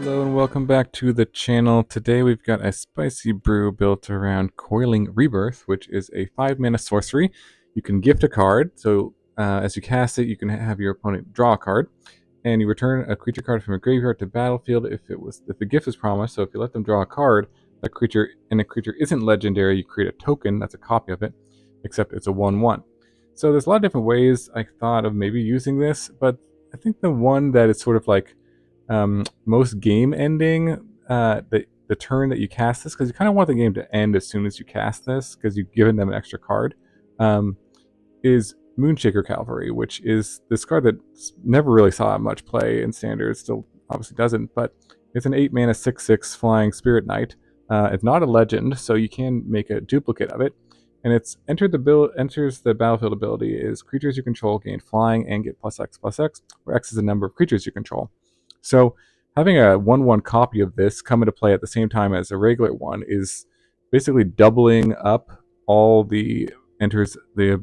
Hello and welcome back to the channel. Today we've got a spicy brew built around Coiling Rebirth, which is a 5-mana sorcery. You can gift a card, so as you cast it, you can have your opponent draw a card, and you return a creature card from your graveyard to battlefield if the gift was promised. So if you let them draw a card, a creature isn't legendary, you create a token that's a copy of it, except it's a 1/1. So there's a lot of different ways I thought of maybe using this, but I think the one that is sort of like most game ending, the turn that you cast this, because you kind of want the game to end as soon as you cast this, because you've given them an extra card, is Moonshaker Cavalry, which is this card that never really saw much play in Standard, still obviously doesn't, but it's an 8-mana 6/6 flying Spirit Knight. It's not a legend, so you can make a duplicate of it, and enters the battlefield ability is creatures you control gain flying and get +X/+X, where X is the number of creatures you control. So having a 1/1 copy of this come into play at the same time as a regular one is basically doubling up all the enters the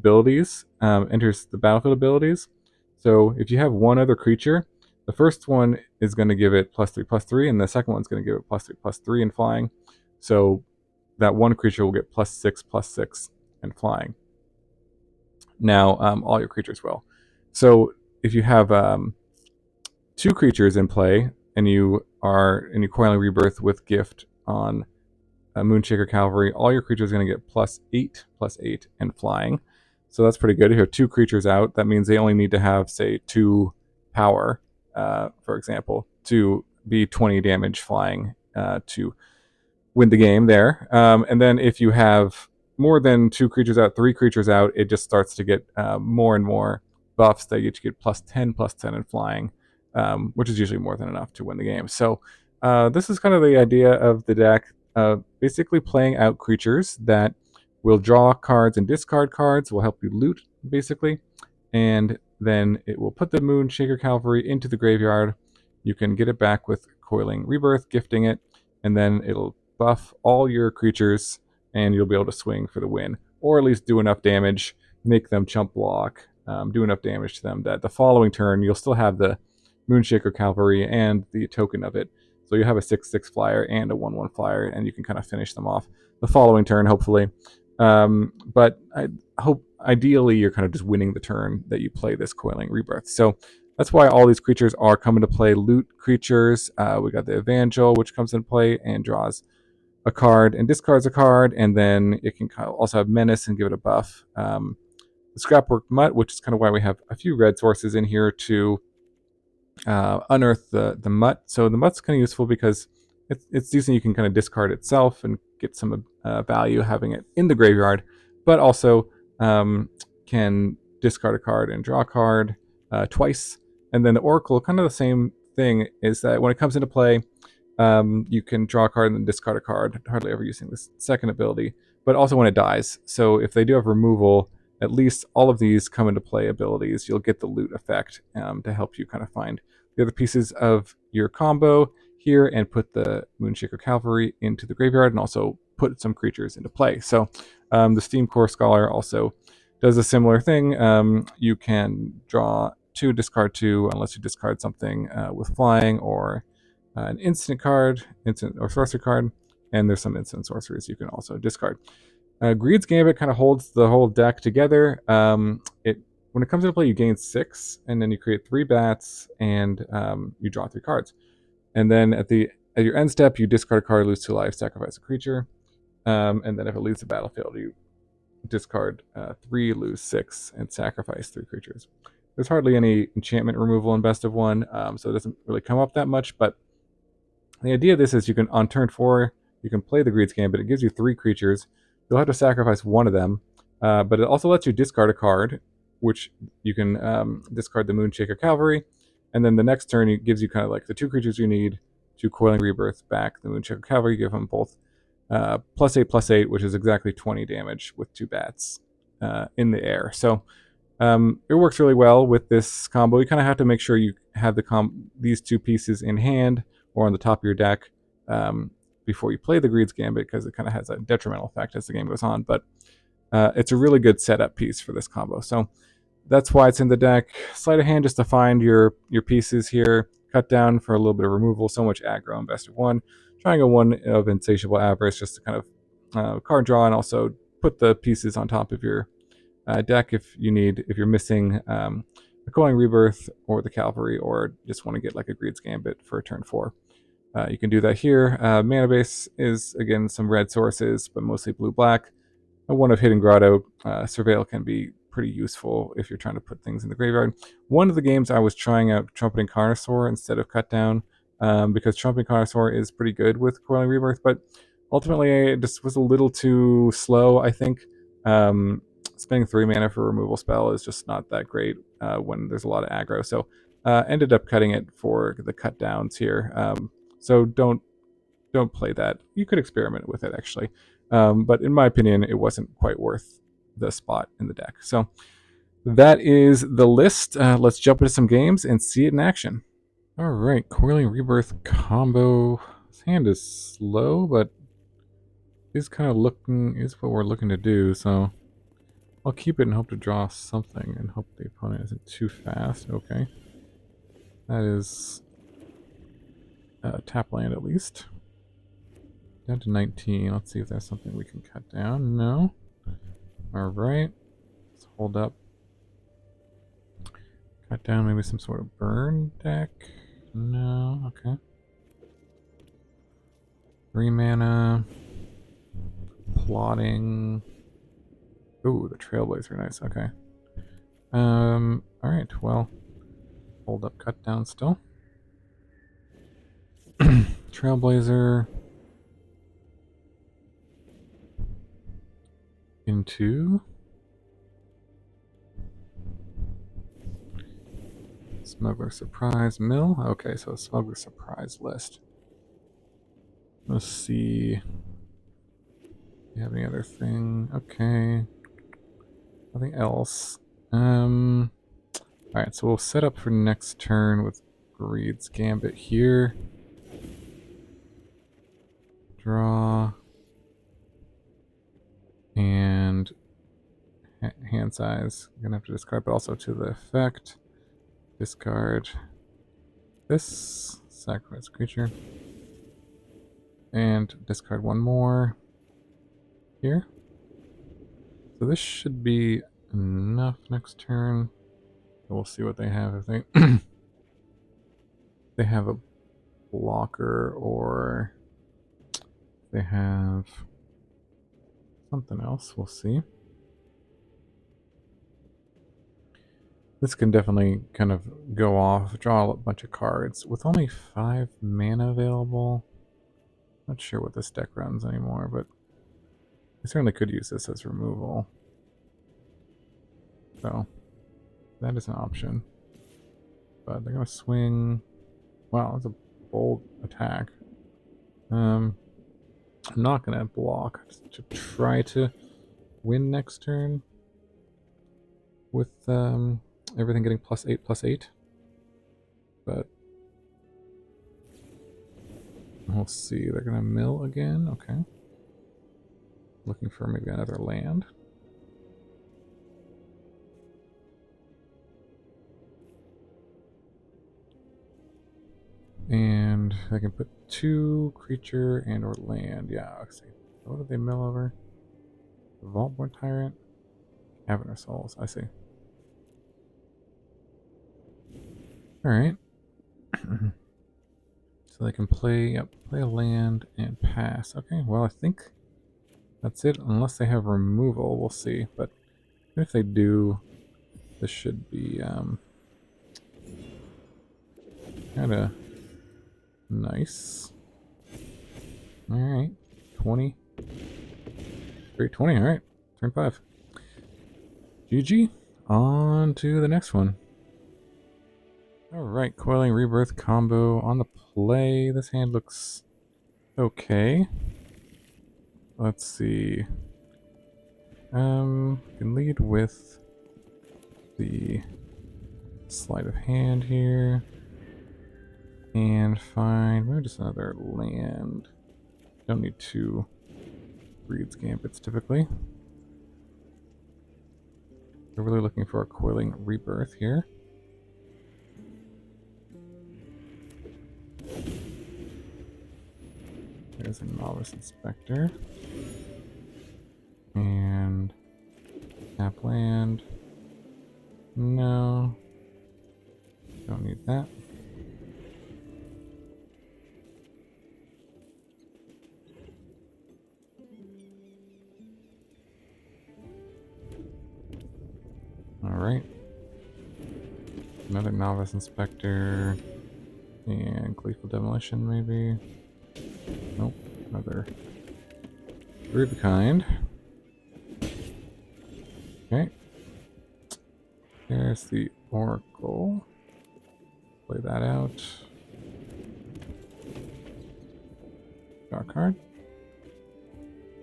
battlefield abilities. So if you have one other creature, the first one is going to give it +3/+3, and the second one's going to give it +3/+3 in flying. So that one creature will get +6/+6 in flying. Now all your creatures will. So if you have two creatures in play, and you Coiling Rebirth with gift on Moonshaker Cavalry, all your creatures are going to get +8/+8 and flying. So that's pretty good. If you have two creatures out, that means they only need to have, say, 2 power, for example, to be 20 damage flying to win the game there. And then if you have more than 2 creatures out, 3 creatures out, it just starts to get more and more buffs that you get +10/+10 in flying. Which is usually more than enough to win the game. So this is kind of the idea of the deck, basically playing out creatures that will draw cards and discard cards, will help you loot, basically, and then it will put the Moonshaker Cavalry into the graveyard. You can get it back with Coiling Rebirth, gifting it, and then it'll buff all your creatures, and you'll be able to swing for the win, or at least do enough damage, make them chump block, do enough damage to them that the following turn you'll still have the Moonshaker Cavalry and the token of it. So you have a 6/6 flyer and a 1/1 flyer, and you can kind of finish them off the following turn, hopefully. But I hope, ideally, you're kind of just winning the turn that you play this Coiling Rebirth. So that's why all these creatures are coming to play. Loot creatures. We got the Evangel, which comes into play and draws a card and discards a card, and then it can kind of also have Menace and give it a buff. The Scrapwork Mutt, which is kind of why we have a few red sources in here to unearth the mutt. So the mutt's kind of useful because it's decent. You can kind of discard itself and get some value having it in the graveyard, but also can discard a card and draw a card twice. And then the Oracle, kind of the same thing, is that when it comes into play, you can draw a card and then discard a card, hardly ever using this second ability, but also when it dies. So if they do have removal, at least all of these come into play abilities, you'll get the loot effect to help you kind of find the other pieces of your combo here and put the Moonshaker Cavalry into the graveyard and also put some creatures into play. So the Steamcore Scholar also does a similar thing. You can draw 2, discard 2, unless you discard something with flying or an instant or sorcery card, and there's some instant sorceries you can also discard. Greed's Gambit kind of holds the whole deck together. When it comes into play, you gain 6, and then you create 3 bats, and you draw 3 cards. And then at your end step, you discard a card, lose 2 life, sacrifice a creature, and then if it leaves the battlefield, you discard 3, lose 6, and sacrifice 3 creatures. There's hardly any enchantment removal in Best of 1, so it doesn't really come up that much, but the idea of this is you can, on turn 4, you can play the Greed's Gambit. It gives you 3 creatures. You'll have to sacrifice one of them, but it also lets you discard a card, which you can discard the Moonshaker Cavalry, and then the next turn it gives you kind of like the 2 creatures you need to Coiling Rebirth back the Moonshaker Cavalry. Give them both +8/+8, which is exactly 20 damage with 2 bats in the air. So it works really well with this combo. You kind of have to make sure you have these 2 pieces in hand or on the top of your deck before you play the Greed's Gambit, because it kind of has a detrimental effect as the game goes on. But it's a really good setup piece for this combo. So that's why it's in the deck. Sleight of Hand just to find your pieces here. cut down for a little bit of removal. So much aggro on best of one. Trying a one of Insatiable Avarice just to kind of card draw and also put the pieces on top of your deck if you're missing the Coiling Rebirth or the Cavalry, or just want to get like a Greed's Gambit for turn 4. You can do that here. Mana base is, again, some red sources, but mostly blue-black. One of Hidden Grotto. Surveil can be pretty useful if you're trying to put things in the graveyard. One of the games I was trying out Trumpeting Carnosaur instead of Cut Down, because Trumpeting Carnosaur is pretty good with Coiling Rebirth, but ultimately it just was a little too slow, I think. Spending 3 mana for a removal spell is just not that great when there's a lot of aggro. So ended up cutting it for the cut downs here. So don't play that. You could experiment with it, actually. But in my opinion, it wasn't quite worth the spot in the deck. So that is the list. Let's jump into some games and see it in action. All right, Coiling Rebirth combo. This hand is slow, but is kind of is what we're looking to do. So I'll keep it and hope to draw something and hope the opponent isn't too fast. Okay. That is tap land at least. Down to 19. Let's see if there's something we can cut down. No. Alright. Let's hold up. Cut down maybe some sort of burn deck. No. Okay. 3 mana. Plotting. Ooh, the Trailblazer, nice. Okay. Alright, well. Hold up, cut down still. Trailblazer. Into Smuggler Surprise Mill. Okay, so Smuggler Surprise list. Let's see. Do you have any other thing? Okay. Nothing else. Alright, so we'll set up for next turn with Greed's Gambit here. Draw. And hand size. I'm gonna have to discard, but also to the effect. Discard this. Sacrifice creature. And discard one more here. So this should be enough next turn. We'll see what they have. If they they have a blocker, or they have something else. We'll see. This can definitely kind of go off, draw a bunch of cards. With only 5 mana available, not sure what this deck runs anymore, but I certainly could use this as removal. So that is an option. But they're going to swing. Wow, that's a bold attack. I'm not going to block to try to win next turn with everything getting +8/+8. But we'll see. They're going to mill again. Okay. Looking for maybe another land. And I can put 2 creature and or land. Yeah, let's see. What did they mill over? Vaultborn Tyrant? Cavernous Souls, I see. Alright. So they can play a land and pass. Okay, well I think that's it, unless they have removal, we'll see. But if they do, this should be kinda nice. Alright. 20. Great 20, alright. Turn 5. GG. On to the next one. Alright, Coiling Rebirth combo on the play. This hand looks okay. Let's see. Can lead with the Sleight of Hand here. And find maybe just another land. Don't need 2 Greed's Gambits typically. We're really looking for a Coiling Rebirth here. is a Novice Inspector. And tap land. No. Don't need that. Alright. Another Novice Inspector. And Gleeful Demolition, maybe. Nope. Another 3 of a kind. Okay. There's the Oracle. Play that out. Draw a card.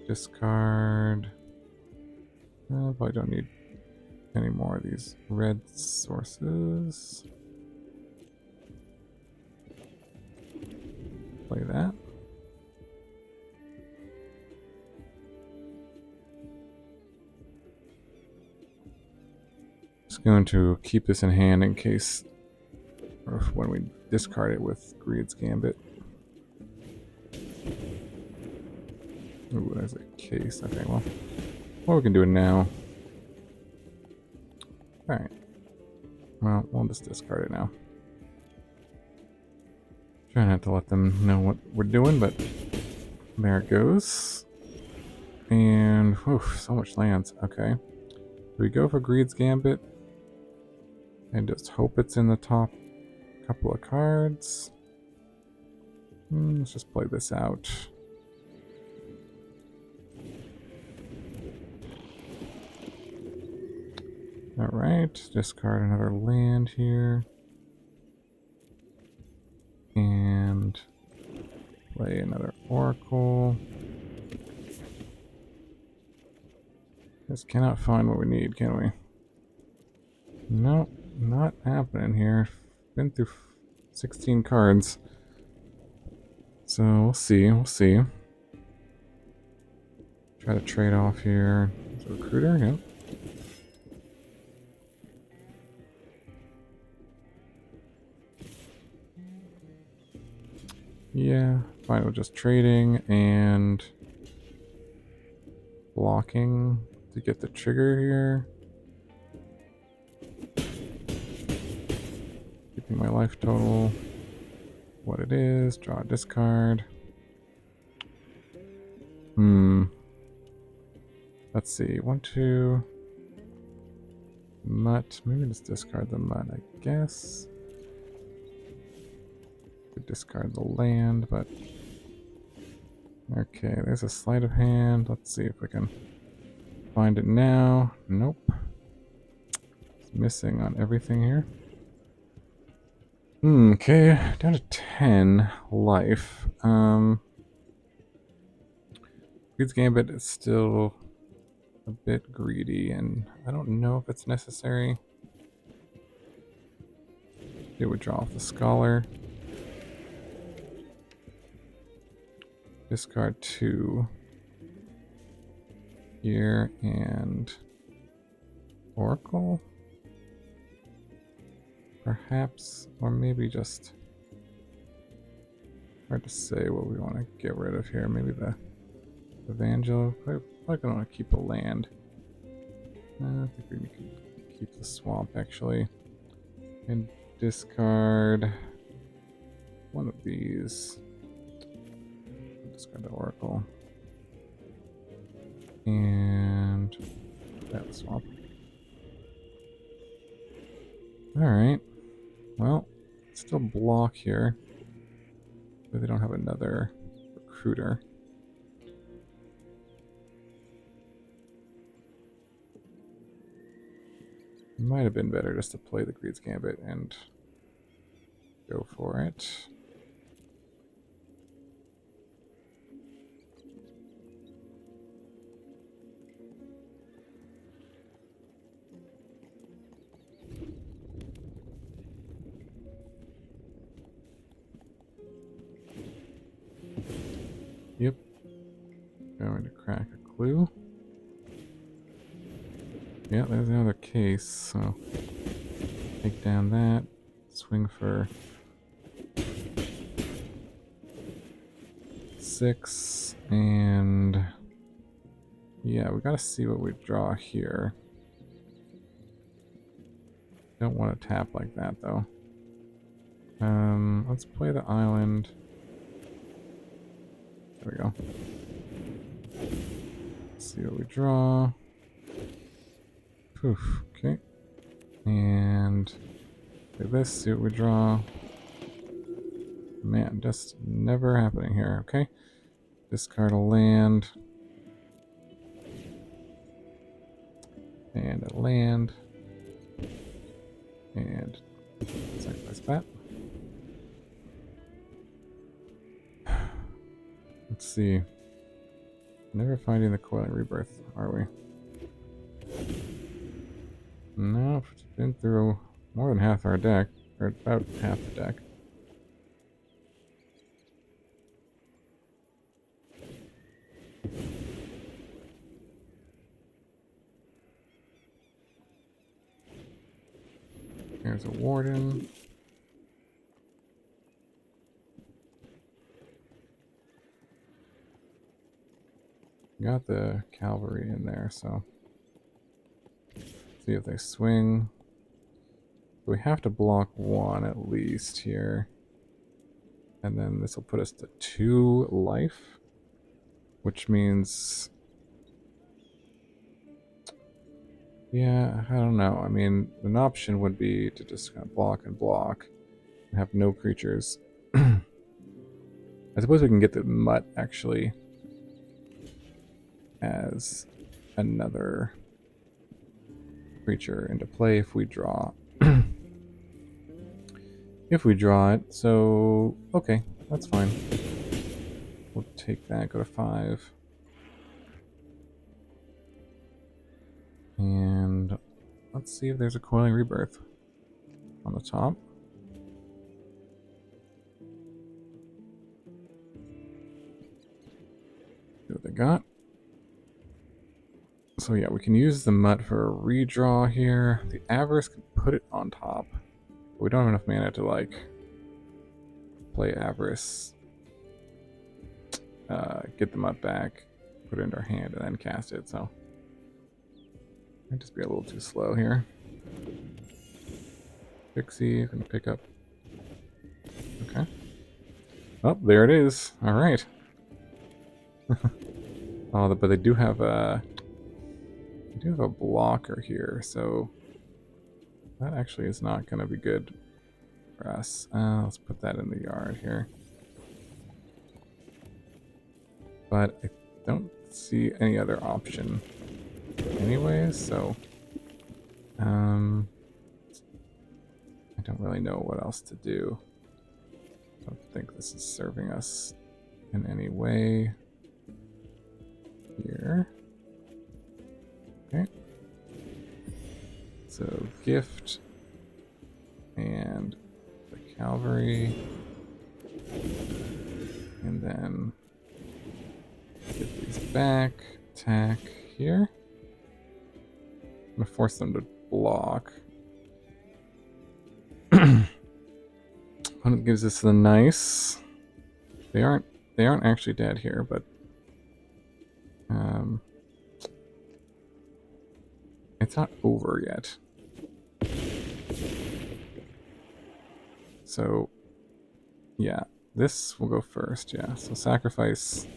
Discard. Probably don't need any more of these red sources. Play that. Just going to keep this in hand in case, or when we discard it with Greed's Gambit. Ooh, there's a case. Okay, well, we can do it now. Alright. Well, we'll just discard it now. Try not to let them know what we're doing, but there it goes. And, whew, so much lands. Okay. Do we go for Greed's Gambit? And just hope it's in the top couple of cards? Let's just play this out. Alright, discard another land here. And play another Oracle. Just cannot find what we need, can we? Nope, not happening here. Been through 16 cards. So we'll see, Try to trade off here. There's a recruiter, yep. Yeah, fine with just trading and blocking to get the trigger here. Keeping my life total what it is. Draw a discard. Let's see. 1, 2. Mutt. Maybe just discard the Mutt, I guess. Could discard the land, but okay, there's a Sleight of Hand. Let's see if we can find it now. Nope. It's missing on everything here. Okay, down to 10 life. Greed's Gambit is still a bit greedy, and I don't know if it's necessary. It would draw off the Scholar. Discard 2 here and Oracle. Perhaps, or maybe just hard to say what we want to get rid of here. Maybe the Evangel. Probably gonna want to keep a land. I think we can keep the swamp actually, and discard one of these. Discard the Oracle and that swamp. All right. Well, still block here, but they don't have another recruiter. It might have been better just to play the Greed's Gambit and go for it. Yep. Going to crack a clue. Yeah, there's another case, so take down that, swing for 6. 6, and yeah, we gotta see what we draw here. Don't want to tap like that though. Let's play the island. There we go. Let's see what we draw. Poof, okay. And play this, see what we draw. Man, just never happening here, okay? Discard a land. And a land. And sacrifice that. Let's see. Never finding the Coiling Rebirth, are we? No, it's been through more than half our deck, or about half the deck. There's a Warden. Got the Cavalry in there, so see if they swing. We have to block 1 at least here. And then this will put us to 2 life, which means, yeah, I don't know. I mean, an option would be to just kind of block and block and have no creatures. I suppose we can get the Mutt actually as another creature into play if we draw. If we draw it, so okay, that's fine. We'll take that, go to 5. And let's see if there's a Coiling Rebirth on the top. See what they got. So yeah, we can use the Mutt for a redraw here. The Avarice can put it on top. But we don't have enough mana to like play Avarice, get the Mutt back, put it into our hand, and then cast it. So might just be a little too slow here. Pixie can pick up. Okay. Oh, there it is. All right. Oh, but they do have a blocker here, so that actually is not going to be good for us. Let's put that in the yard here. But I don't see any other option anyways, so I don't really know what else to do. I don't think this is serving us in any way here. Okay. So gift and the Cavalry, and then get these back, attack here. I'm gonna force them to block. Opponent gives us the nice. They aren't actually dead here, but it's not over yet. So yeah, this will go first, yeah. So sacrifice.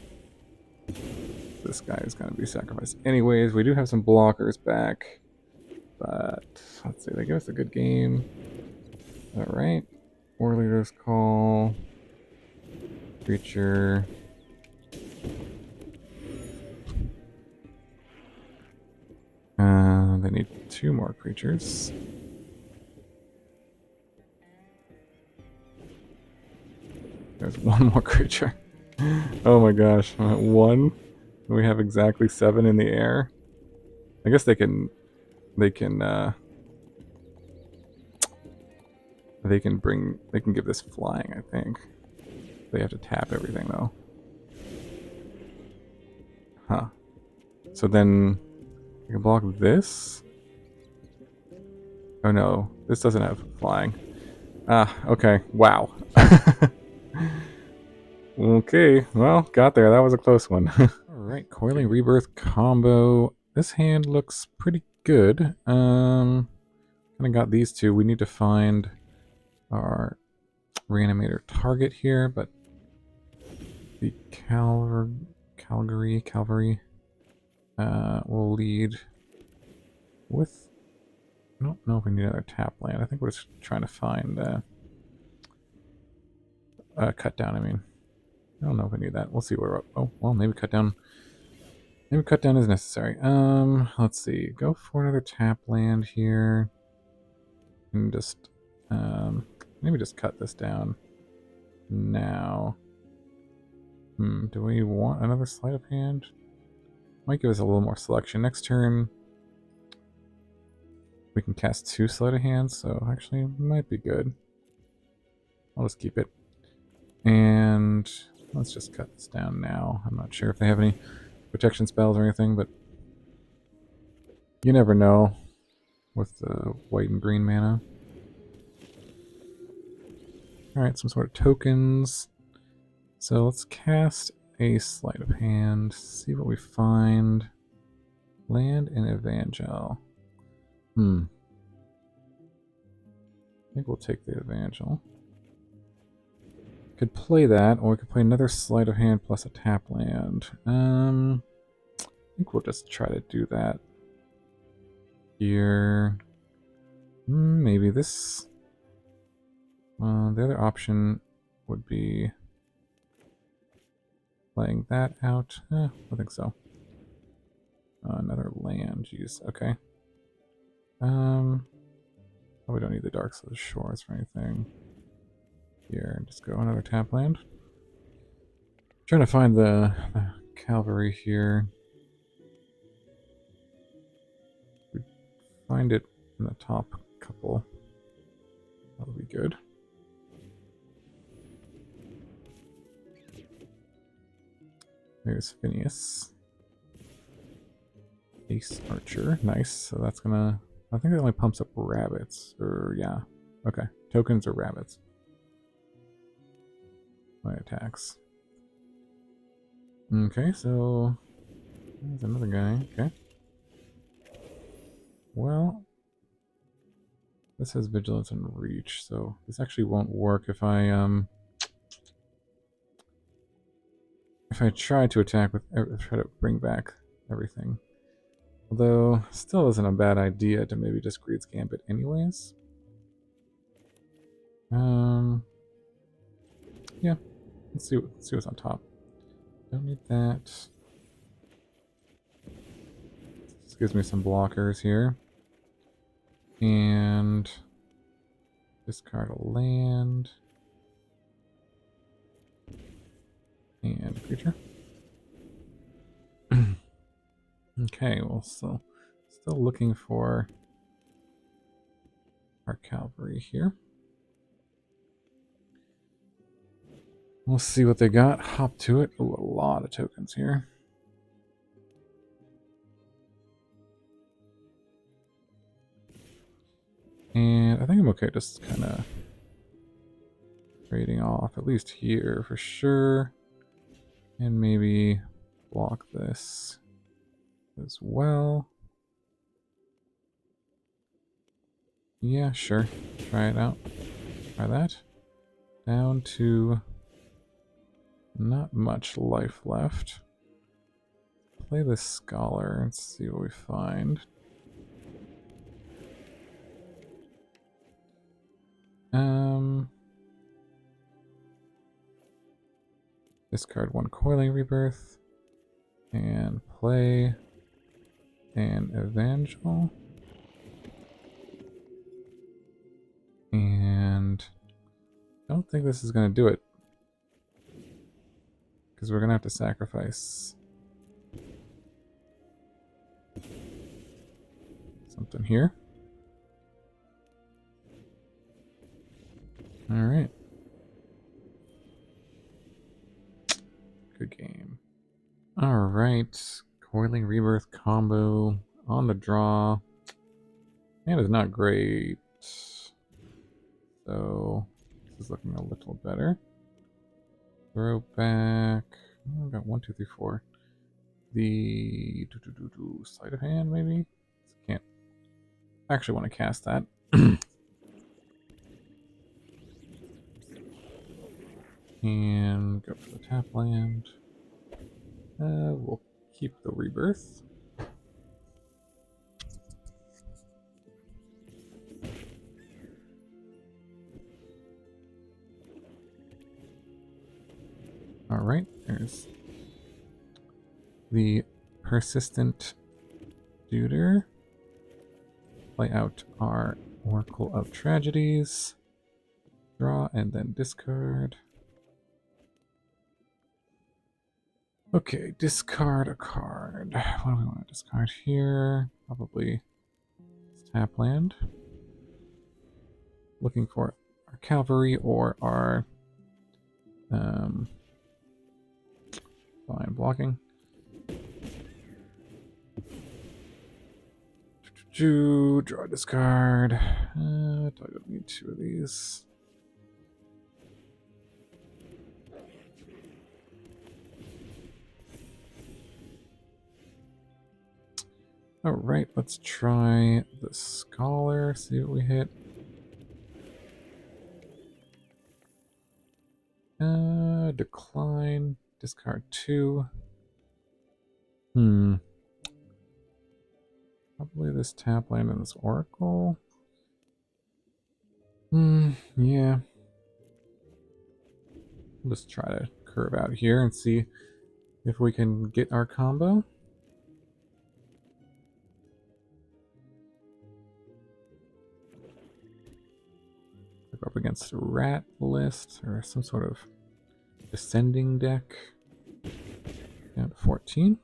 This guy is going to be sacrificed anyways. We do have some blockers back, but let's see, they give us a good game. Alright. War Leader's Call. Creature. They need 2 more creatures. There's 1 more creature. Oh my gosh, 1. We have exactly 7 in the air. I guess they can give this flying, I think. They have to tap everything though. Huh. So then we can block this. Oh no, this doesn't have flying. Ah, okay. Wow. Okay, well, got there. That was a close one. Alright, Coiling Rebirth combo. This hand looks pretty good. Kind of got these two. We need to find our reanimator target here, but the Cavalry will lead with... I don't know if we need another tap land. I think we're just trying to find cut down, I mean. I don't know if we need that. We'll see where we're up. Oh, well, maybe cut down. Maybe cut down is necessary. Let's see. Go for another tap land here. And just, maybe just cut this down now. Do we want another Sleight of Hand? Might give us a little more selection. Next turn, we can cast 2 Sleight of Hands, so actually it might be good. I'll just keep it. And let's just cut this down now. I'm not sure if they have any protection spells or anything, but you never know with the white and green mana. Alright, some sort of tokens. So let's cast a Sleight of Hand, see what we find. Land and Evangel. I think we'll take the Evangel. Could play that, or we could play another Sleight of Hand plus a tap land. I think we'll just try to do that here. Maybe this. The other option would be playing that out. I think so. Another land, jeez. Okay. We don't need the Darkslick Shores for anything. Here, just go another tap land. Trying to find the cavalry here. We find it in the top couple. That would be good. There's Phineas. Ace Archer. Nice. So that's gonna... I think it only pumps up rabbits. Or, yeah. Okay. Tokens or rabbits. My attacks. Okay, so... There's another guy. Okay. Well... This has Vigilance and Reach, so this actually won't work if I try to attack with... try to bring back everything. Although, still isn't a bad idea to maybe just Greed's Gambit anyways. Yeah. Let's see what's on top. Don't need that. This gives me some blockers here. And discard a land. And a creature. Okay, well, still looking for our cavalry here. We'll see what they got. Hop to it. Ooh, a lot of tokens here. And I think I'm okay just kind of trading off, at least here for sure. And maybe block this as well. Yeah, sure. Try it out. Try that. Down to not much life left. Play this Scholar and see what we find. Discard 1 Coiling Rebirth. And play an Evangel. And I don't think this is going to do it. Because we're going to have to sacrifice something here. Alright. Good game. Alright. Coiling Rebirth combo on the draw. And it's not great. So this is looking a little better. Throw back. Oh, I got 1, 2, 3, 4. The Sleight of Hand, maybe? Can't actually want to cast that. And go for the tap land. We'll keep the Rebirth. Alright, there's the Persistent Tutor. Play out our Oracle of Tragedies. Draw and then discard. Okay, discard a card. What do we want to discard here? Probably tap land. Looking for our cavalry or our fine blocking. Draw, discard. I don't need 2 of these. Alright, let's try the Scholar, see what we hit. Decline, discard 2. Probably this tap land and this Oracle. Yeah. We'll just try to curve out here and see if we can get our combo. Go up against a rat list or some sort of descending deck. Down to 14.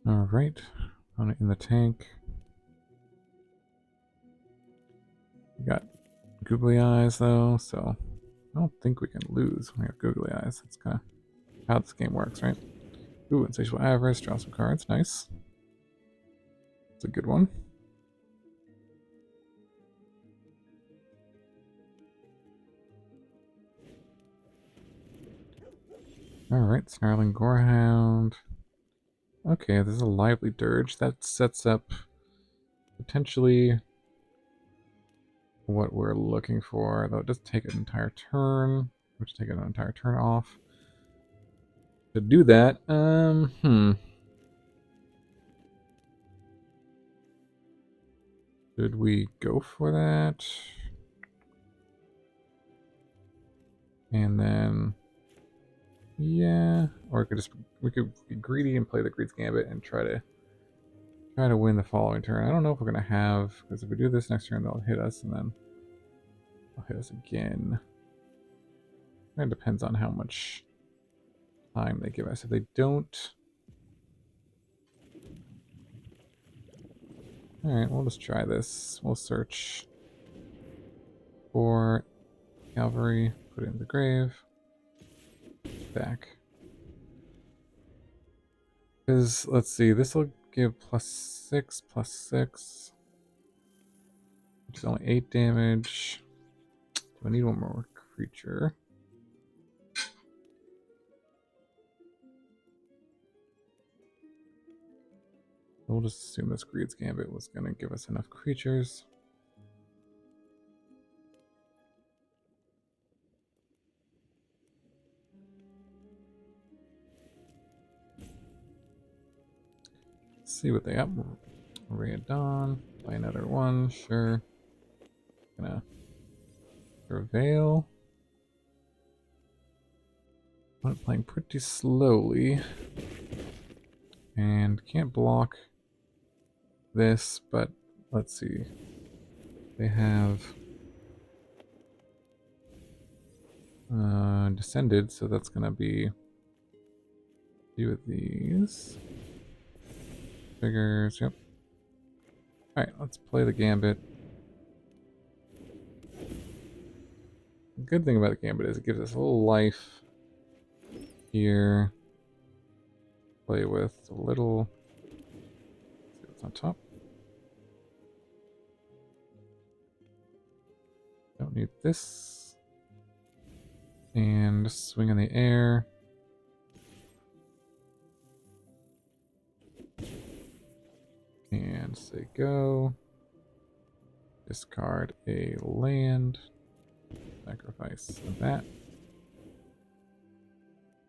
Alright, on it in the tank. We got googly eyes though, so I don't think we can lose when we have googly eyes. That's kind of how this game works, right? Ooh, Insatiable Avarice, draw some cards, nice. It's a good one. Alright, Snarling Gorehound. Okay, there's a Lively Dirge. That sets up potentially what we're looking for, though it does take an entire turn. Which take an entire turn off. To do that, should we go for that? And then, yeah, or we could be greedy and play the Greed's Gambit and try to win the following turn. I don't know if we're gonna have, because if we do this next turn, they'll hit us, and then they'll hit us again. It depends on how much time they give us. If they don't, all right, we'll just try this. We'll search for Cavalry, put it in the grave, back. Because, let's see, this will give +6, +6, which is only 8 damage. Do I need one more creature? We'll just assume this Greed's Gambit was going to give us enough creatures. Let's see what they have. Ray of Dawn. Play another one, sure. Gonna Prevail. I'm playing pretty slowly. And can't block this, but let's see. They have Descended, so that's gonna be few of these. Figures, yep. Alright, let's play the Gambit. good thing about the Gambit is it gives us a little life here. Play with a little. Let's see what's on top. Don't need this. And just swing in the air. And say go. Discard a land. Sacrifice that.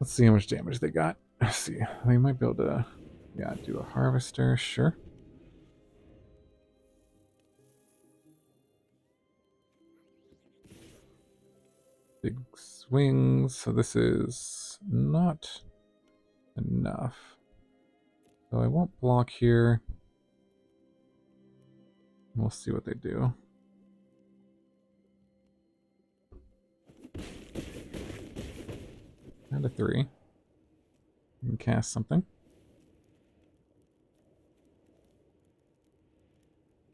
Let's see how much damage they got. Let's see. They might be able to, yeah, do a harvester, sure. Big swings. So this is not enough. So I won't block here. We'll see what they do. And a 3. You can cast something.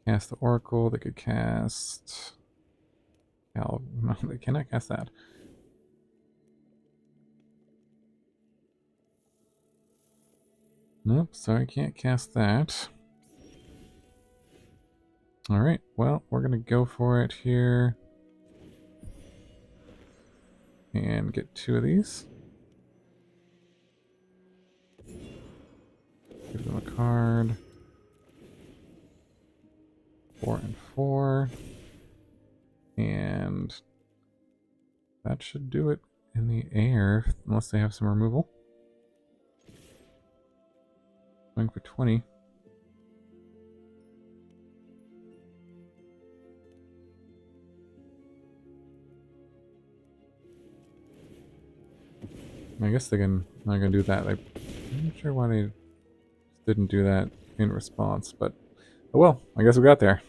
Cast the Oracle. They could cast... No, they cannot cast that. Nope, sorry, can't cast that. Alright, well, we're going to go for it here. And get 2 of these. Give them a card. 4 and 4. And that should do it in the air, unless they have some removal. Going for 20. I guess they can not gonna do that. I'm not sure why they didn't do that in response, but oh well, I guess we got there.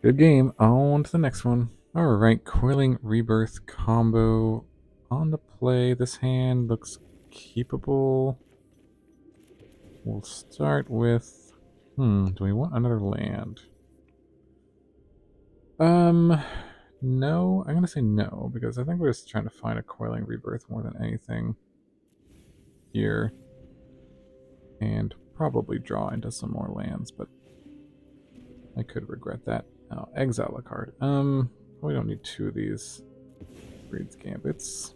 Good game. On to the next one. Alright, Coiling Rebirth combo on the play. This hand looks keepable. We'll start with... do we want another land? No. I'm gonna say no, because I think we're just trying to find a Coiling Rebirth more than anything here. And probably draw into some more lands, but I could regret that. Oh, exile a card. We don't need 2 of these Breed's Gambits.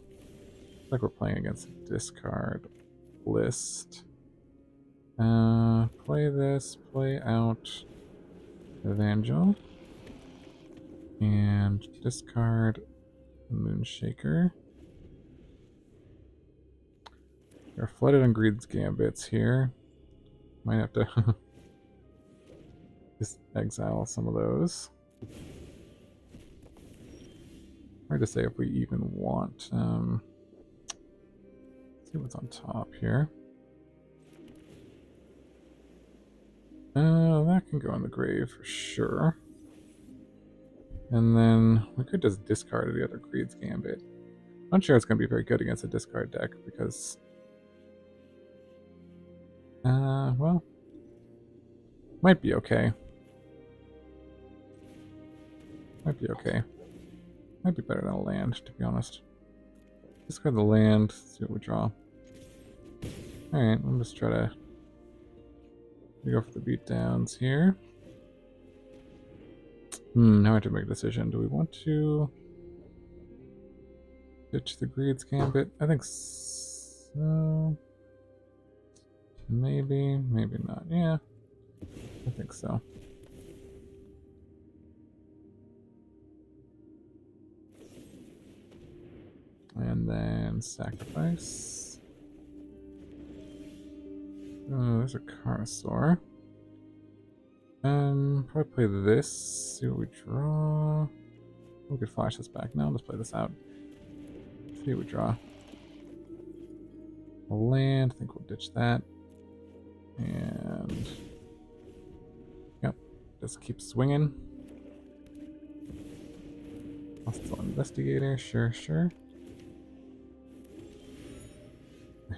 Like we're playing against a discard list. Play this, play out Evangel. And discard Moonshaker. We're flooded on Greed's Gambits here. Might have to just exile some of those. Hard to say if we even want. Let's see what's on top here. That can go in the grave for sure. And then we could just discard the other Greed's Gambit. I'm not sure it's going to be very good against a discard deck because... well... Might be okay. Might be okay. Might be better than a land, to be honest. Discard the land, see what we draw. Alright, I'm just try to go for the beatdowns here. Now I have to make a decision. Do we want to ditch the Greed's Gambit? I think so. Maybe, maybe not. Yeah, I think so. And then sacrifice. Oh, there's a Carnosaur. Probably play this. See what we draw. We could flash this back. No, let's play this out. See what we draw. A land. I think we'll ditch that. And yep, just keep swinging. Hostile Investigator. Sure, sure.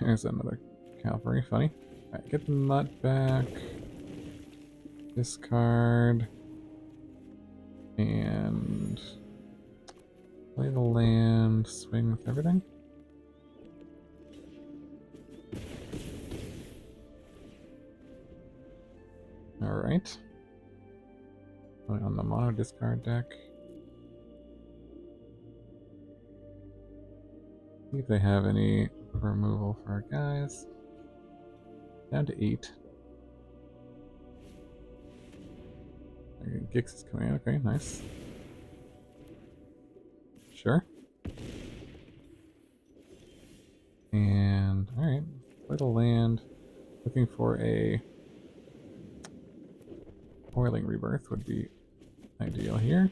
There's another Cavalry. Funny. Alright, get the Mutt back. Discard. And play the land, swing with everything. Alright. On the mono discard deck. See if they have any removal for our guys. Down to 8. Gix is coming in. Okay, nice. Sure. And, alright. Play the land. Looking for a Coiling Rebirth would be ideal here.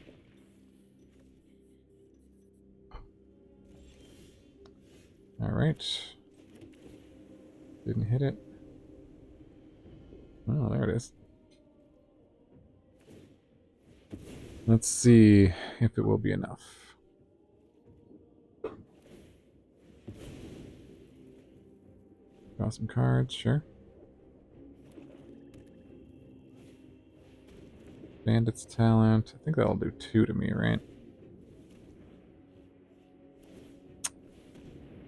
Alright. Didn't hit it. Oh, there it is. Let's see if it will be enough. Draw some cards, sure. Bandit's Talent. I think that'll do 2 to me, right?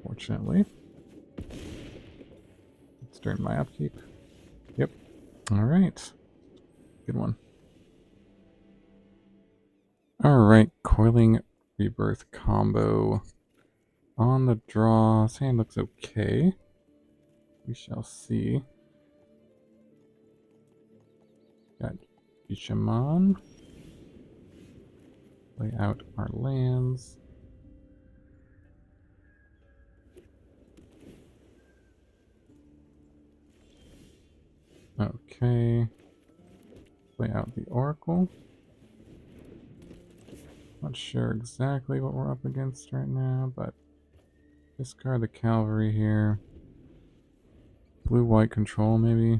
Fortunately. It's during my upkeep. Yep. Alright. Good one. Alright, Coiling Rebirth combo. On the draw. This hand looks okay. We shall see. Got Shaman. Lay out our lands. Okay. Lay out the Oracle. Not sure exactly what we're up against right now, but discard the Cavalry here. Blue-white control, maybe.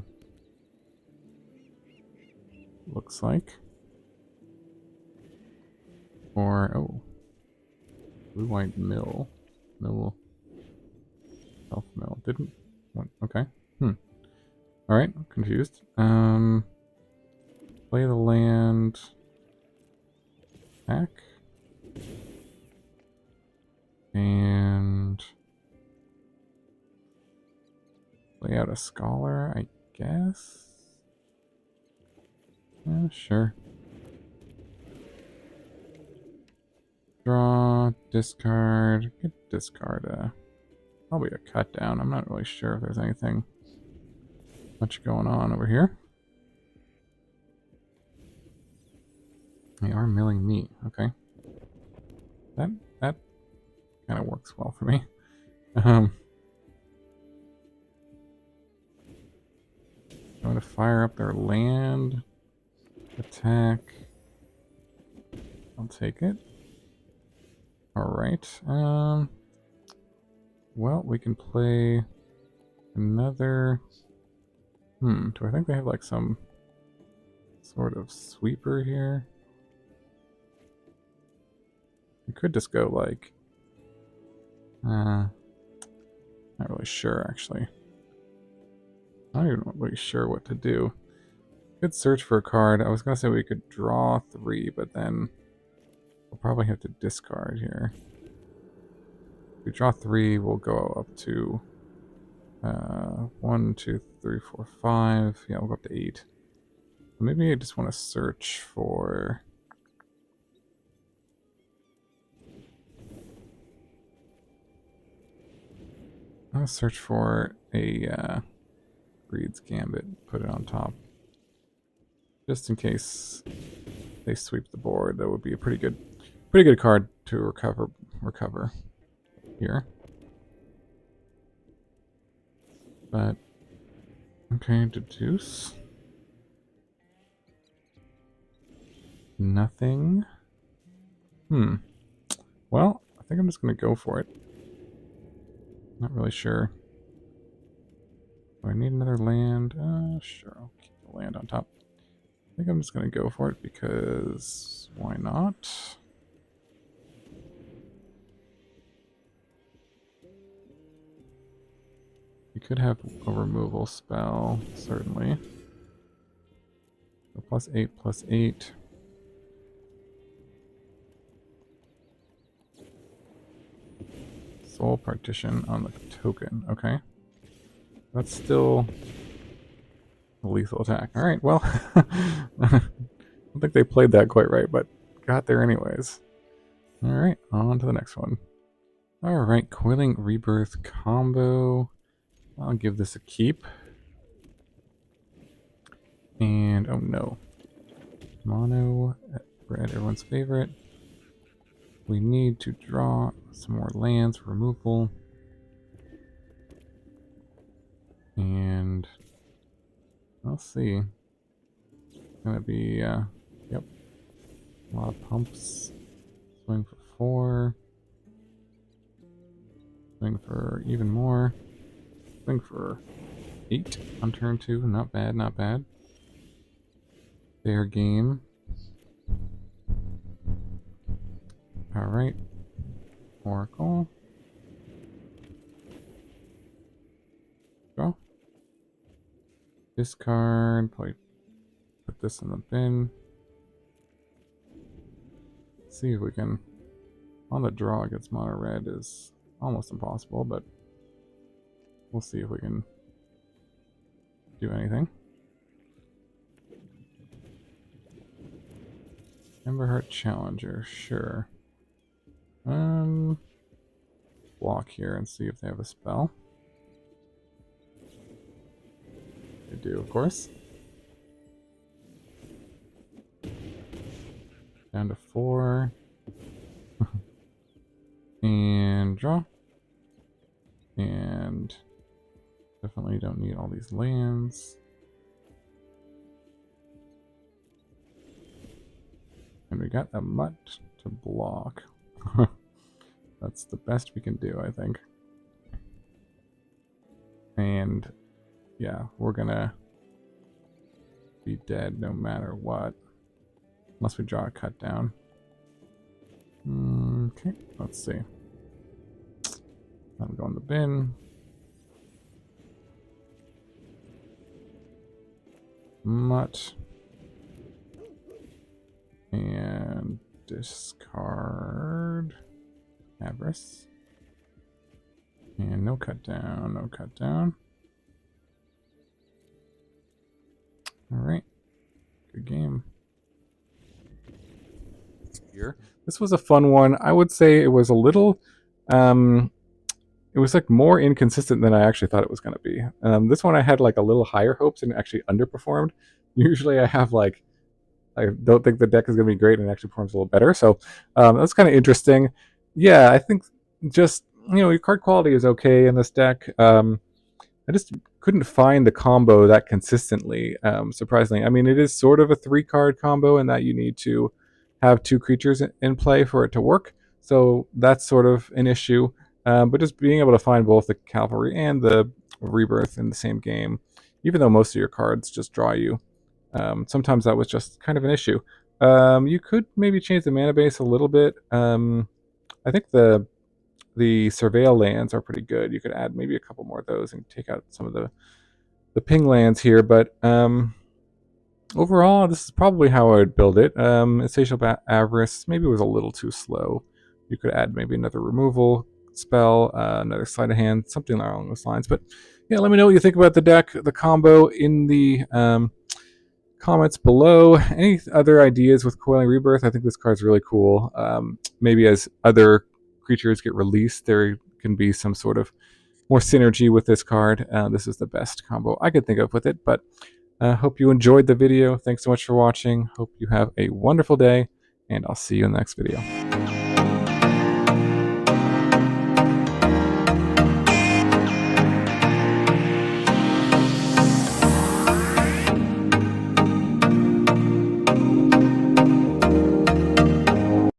Looks like. Or, oh. Blue-white mill. Self-mill. Didn't. What? Okay. Alright, I'm confused. Play the land. Attack. And lay out a Scholar, I guess. Yeah, sure. Draw, discard. Could discard probably a cut down. I'm not really sure if there's anything much going on over here. They are milling meat. Okay. That kind of works well for me. I'm going to fire up their land. Attack. I'll take it. Alright. Well, we can play another... do I think they have like some sort of sweeper here? We could just go like... not really sure, actually. I'm not even really sure what to do. Could search for a card. I was going to say we could draw 3, but then we'll probably have to discard here. If we draw 3, we'll go up to 1, 2, 3, 4, 5. Yeah, we'll go up to 8. Maybe I just want to search for... I'm going to search for a Breed's Gambit. Put it on top. Just in case they sweep the board, that would be a pretty good card to recover here. But okay, deduce. Nothing. Well, I think I'm just gonna go for it. Not really sure. Do I need another land? Sure, I'll keep the land on top. I think I'm just gonna go for it because why not? You could have a removal spell, certainly. So +8/+8. Soul Partition on the token. Okay. That's still a lethal attack. Alright, well, I don't think they played that quite right, but got there anyways. Alright, on to the next one. Alright, Coiling Rebirth combo. I'll give this a keep. And, oh no. Mono, red, everyone's favorite. We need to draw some more lands for removal. And let's see. It's gonna be, yep. A lot of pumps. Swing for 4. Swing for even more. Swing for 8 on turn 2. Not bad, not bad. Fair game. Alright. Oracle. Draw. Discard. Probably put this in the bin. See if we can. On the draw against mono red is almost impossible, but we'll see if we can do anything. Emberheart Challenger, sure. Block here and see if they have a spell. They do, of course. Down to 4. And draw. And definitely don't need all these lands. And we got a Mutt to block. That's the best we can do, I think. And yeah, we're gonna be dead no matter what. Unless we draw a cut down. Okay, let's see. That'll go in the bin. Mutt. And discard Avarice. And no cut down, no cut down. Alright. Good game. Here. This was a fun one. I would say it was a little it was like more inconsistent than I actually thought it was gonna be. This one I had like a little higher hopes and actually underperformed. Usually I have like I don't think the deck is going to be great and it actually performs a little better. So that's kind of interesting. Yeah, I think just, your card quality is okay in this deck. I just couldn't find the combo that consistently, surprisingly. I mean, it is sort of a 3-card combo in that you need to have 2 creatures in play for it to work. So that's sort of an issue. But just being able to find both the Cavalry and the Rebirth in the same game, even though most of your cards just draw you, sometimes that was just kind of an issue. You could maybe change the mana base a little bit. I think the Surveil lands are pretty good. You could add maybe a couple more of those and take out some of the ping lands here. But overall, this is probably how I would build it. Insatiable Avarice maybe was a little too slow. You could add maybe another removal spell, another Sleight of Hand, something along those lines. But yeah, let me know what you think about the deck, the combo in the comments below. Any other ideas with Coiling Rebirth? I think this card's really cool. Maybe as other creatures get released, there can be some sort of more synergy with this card. This is the best combo I could think of with it, but hope you enjoyed the video. Thanks so much for watching. Hope you have a wonderful day, and I'll see you in the next video.